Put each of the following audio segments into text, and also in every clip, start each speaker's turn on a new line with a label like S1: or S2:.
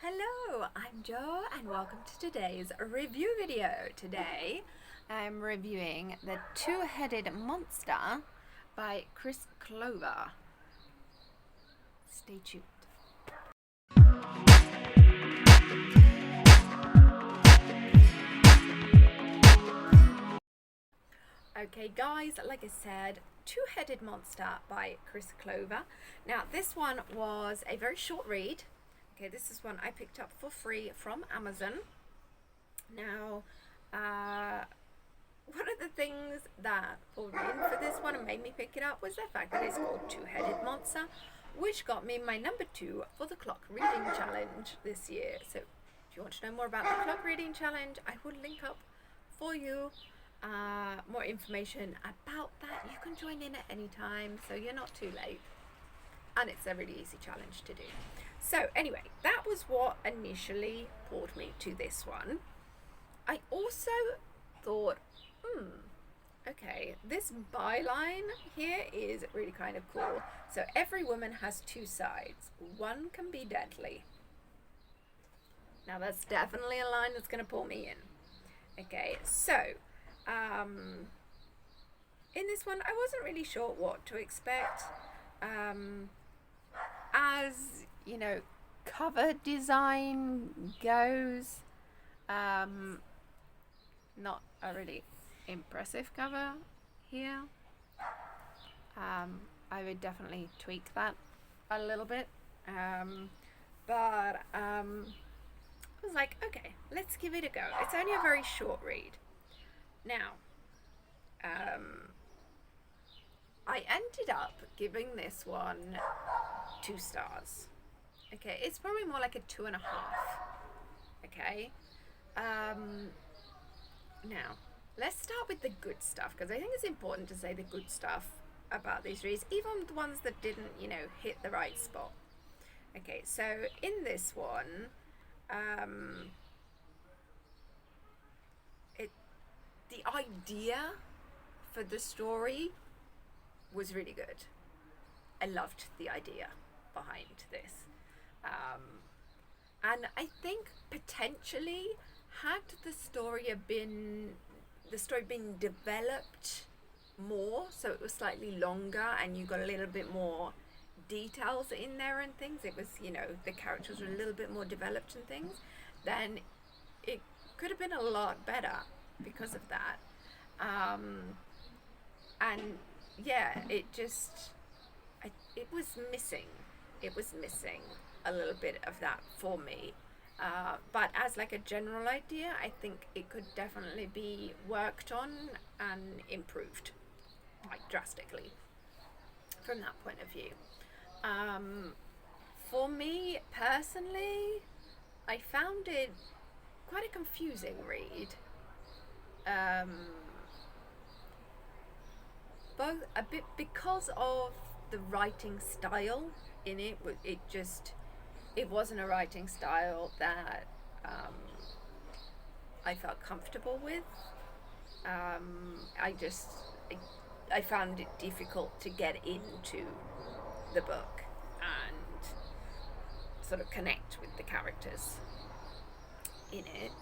S1: Hello, I'm Jo and welcome to today's review video. Today I'm reviewing The Two-Headed Monster by Kryss Clover. Stay tuned. Okay guys, like I said, Two-Headed Monster by Kryss Clover. Now this one was a very short read. Okay, this is one I picked up for free from Amazon. Now, one of the things that pulled me in for this one and made me pick it up was the fact that it's called Two-Headed Monster, which got me my number 2 for the clock reading challenge this year. So if you want to know more about the clock reading challenge, I will link up for you more information about that. You can join in at any time, so you're not too late. And it's a really easy challenge to do. So anyway, that was what initially pulled me to this one. I also thought, okay, this byline here is really kind of cool. So every woman has two sides. One can be deadly. Now that's definitely a line that's going to pull me in. Okay, so in this one, I wasn't really sure what to expect. As you know, cover design goes, not a really impressive cover here. I would definitely tweak that a little bit, but I was like, okay, let's give it a go. It's only a very short read. Now, I ended up giving this one 2 stars. Okay, it's probably more like a 2.5. Okay, now let's start with the good stuff, because I think it's important to say the good stuff about these reads, even the ones that didn't, hit the right spot. Okay, so in this one, the idea for the story was really good. I loved the idea behind this. And I think potentially had the story been developed more, so it was slightly longer and you got a little bit more details in there and things, it was, the characters were a little bit more developed and things, then it could have been a lot better because of that. And yeah, it was missing. It was missing a little bit of that for me. But as like a general idea, I think it could definitely be worked on and improved, like drastically, from that point of view. For me personally, I found it quite a confusing read. Both a bit because of the writing style in it. It wasn't a writing style that I felt comfortable with. I found it difficult to get into the book and sort of connect with the characters in it.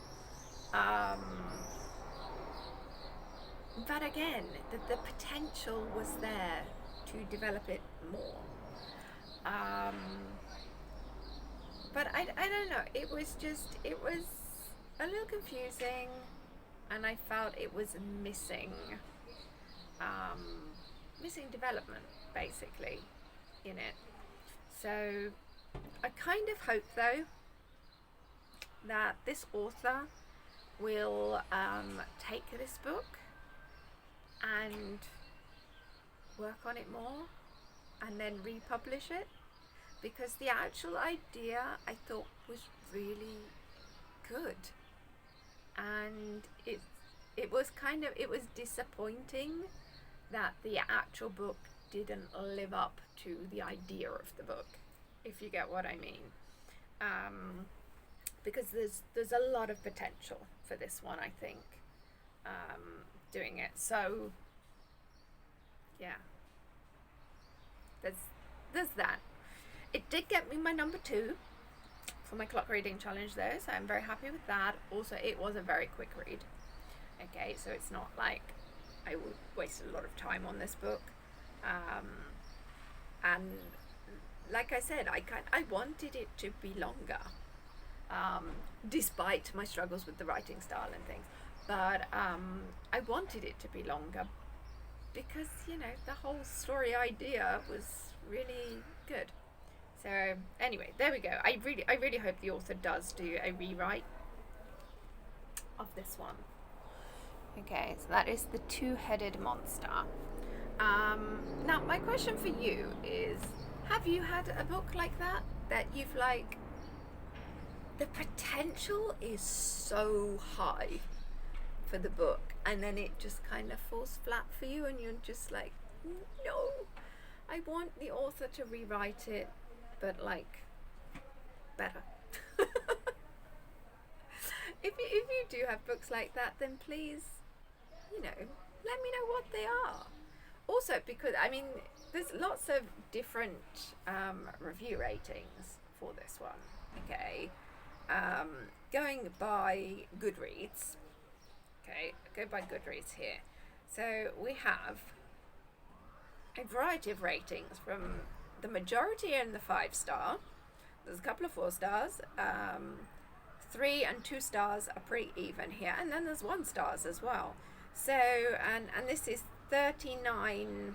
S1: But again, the potential was there to develop it more. But I don't know, it was a little confusing, and I felt it was missing development, basically, in it. So I kind of hope, though, that this author will take this book and work on it more and then republish it, because the actual idea I thought was really good, and it was disappointing that the actual book didn't live up to the idea of the book, if you get what I mean. Because there's a lot of potential for this one, I think, doing it. So yeah, there's that. It did get me my number 2 for my clock reading challenge though, so I'm very happy with that. Also, it was a very quick read. Okay, so it's not like I wasted a lot of time on this book. And like I said, I wanted it to be longer, despite my struggles with the writing style and things. But I wanted it to be longer because, you know, the whole story idea was really good. So anyway, there we go. I really hope the author does do a rewrite of this one. Okay, so that is The Two-Headed Monster. Now my question for you is, have you had a book like that you've like, the potential is so high for the book and then it just kind of falls flat for you and you're just like, no, I want the author to rewrite it, but like better. If you do have books like that, then please, you know, let me know what they are. Also, because I mean, there's lots of different review ratings for this one. Okay, going by Goodreads. Okay, go by Goodreads here. So we have a variety of ratings, from the majority in the 5-star. There's a couple of 4 stars. 3 and 2 stars are pretty even here, and then there's 1 stars as well. So and this is 39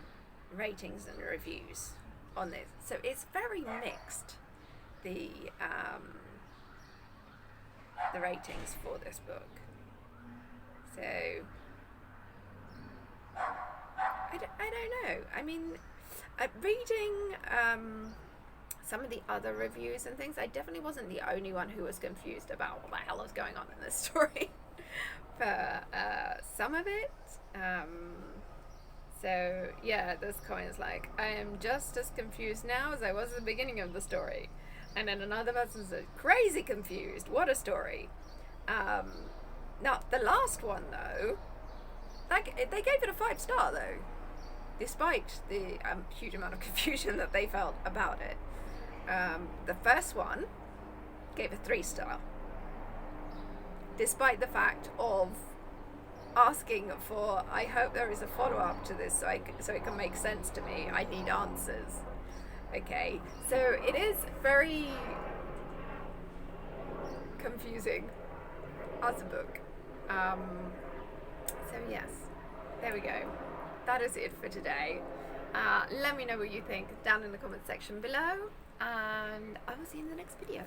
S1: ratings and reviews on this. So it's very mixed, the ratings for this book. So I don't know. I mean, reading some of the other reviews and things, I definitely wasn't the only one who was confused about what the hell is going on in this story. For some of it, so yeah, there's comments like, I am just as confused now as I was at the beginning of the story. And then another person said, crazy confused, what a story. Now, the last one though, like, they gave it a 5-star though, despite the huge amount of confusion that they felt about it. The first one gave a 3-star, despite the fact of asking for, I hope there is a follow-up to this so it can make sense to me. I need answers. Okay, so it is very confusing as a book. So yes, there we go. That is it for today. Let me know what you think down in the comment section below, and I will see you in the next video.